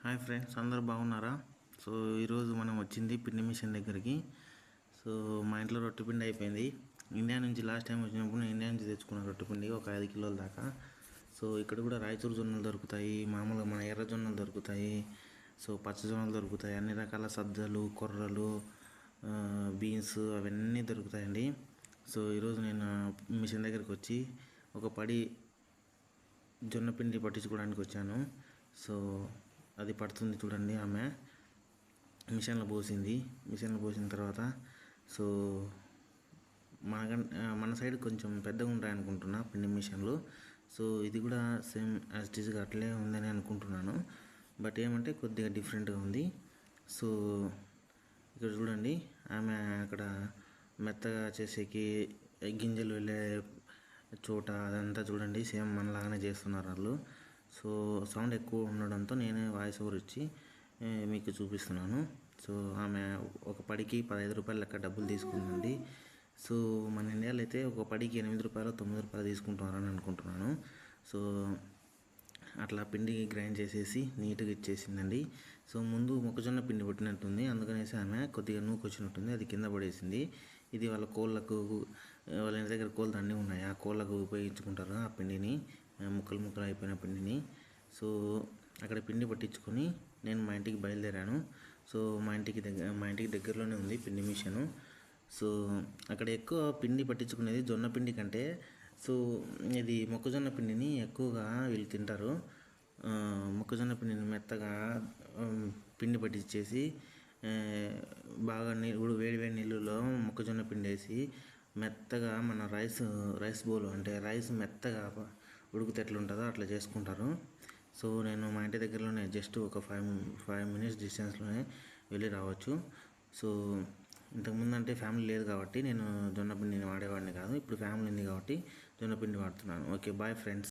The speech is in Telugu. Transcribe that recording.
హాయ్ ఫ్రెండ్స్, అందరూ బాగున్నారా? సో ఈరోజు మనం వచ్చింది పిండి మిషన్ దగ్గరికి. సో మా ఇంట్లో రొట్టె పిండి అయిపోయింది. ఇండియా నుంచి లాస్ట్ టైం వచ్చినప్పుడు నేను ఇండియా నుంచి తెచ్చుకున్న రొట్టె పిండి ఒక 5 కిలోల దాకా. సో ఇక్కడ కూడా రాయచూరు జొన్నలు దొరుకుతాయి, మామూలుగా మన ఎర్ర జొన్నలు దొరుకుతాయి, సో పచ్చ జొన్నలు దొరుకుతాయి, అన్ని రకాల సజ్జలు, కొర్రలు, బీన్స్ అవన్నీ దొరుకుతాయండి. సో ఈరోజు నేను మిషన్ దగ్గరికి వచ్చి ఒక పడి జొన్న పిండి పట్టించుకోవడానికి వచ్చాను. సో అది పడుతుంది చూడండి. ఆమె మిషన్లో పోసిన తర్వాత సో మన సైడ్ కొంచెం పెద్దగా ఉంటాయి అనుకుంటున్నా పిండి మిషన్లు. సో ఇది కూడా సేమ్ యాజ్ ఇట్ ఈస్గా అట్లే ఉందని అనుకుంటున్నాను. బట్ ఏమంటే కొద్దిగా డిఫరెంట్గా ఉంది. సో ఇక్కడ చూడండి, ఆమె అక్కడ మెత్తగా చేసేకి గింజలు వెళ్ళే చోట అదంతా చూడండి, సేమ్ మనలాగానే చేస్తున్నారు వాళ్ళు. సో సౌండ్ ఎక్కువ ఉండడంతో నేనే వాయిస్ ఓవర్ ఇచ్చి మీకు చూపిస్తున్నాను. సో ఆమె ఒక పడికి 15 రూపాయలు లెక్క డబ్బులు తీసుకుందండి. సో మన ఇండియాలో అయితే ఒక పడికి 8 రూపాయలు 9 రూపాయలు తీసుకుంటున్నారని అనుకుంటున్నాను. సో అట్లా పిండి గ్రైండ్ చేసేసి నీట్గా ఇచ్చేసిందండి. సో ముందు మొక్కజొన్న పిండి పట్టినట్టుంది, అందుకనేసి ఆమె కొద్దిగా నూకు వచ్చినట్టుంది, అది కింద పడేసింది. ఇది వాళ్ళ కోళ్ళకు, వాళ్ళ ఇంటి దగ్గర కోళ్ళు అన్నీ ఉన్నాయి, ఆ కోళ్ళకు ఉపయోగించుకుంటారు ఆ పిండిని, ముక్కలు అయిపోయిన పిండిని. సో అక్కడ పిండి పట్టించుకొని నేను మా ఇంటికి బయలుదేరాను. సో మా ఇంటికి దగ్గరలోనే ఉంది పిండి మిషను. సో అక్కడ ఎక్కువ పిండి పట్టించుకునేది జొన్న పిండి కంటే సో ఇది మొక్కజొన్న పిండిని ఎక్కువగా వీళ్ళు తింటారు. మొక్కజొన్న పిండిని మెత్తగా పిండి పట్టించేసి బాగా వేడి నీళ్ళలో మొక్కజొన్న పిండి వేసి మెత్తగా మన రైస్ బౌల్ అంటే రైస్ మెత్తగా ఉడికితే ఎట్లా ఉంటుందో అట్లా చేసుకుంటారు. సో నేను మా ఇంటి దగ్గరలోనే జస్ట్ ఒక 5 మినిట్స్ డిస్టెన్స్లోనే వెళ్ళి రావచ్చు. సో ఇంతకుముందు అంటే ఫ్యామిలీ లేదు కాబట్టి నేను జొన్న పిండిని వాడేవాడిని కాదు. ఇప్పుడు ఫ్యామిలీ ఉంది కాబట్టి జొన్న పిండి వాడుతున్నాను. Okay, bye friends.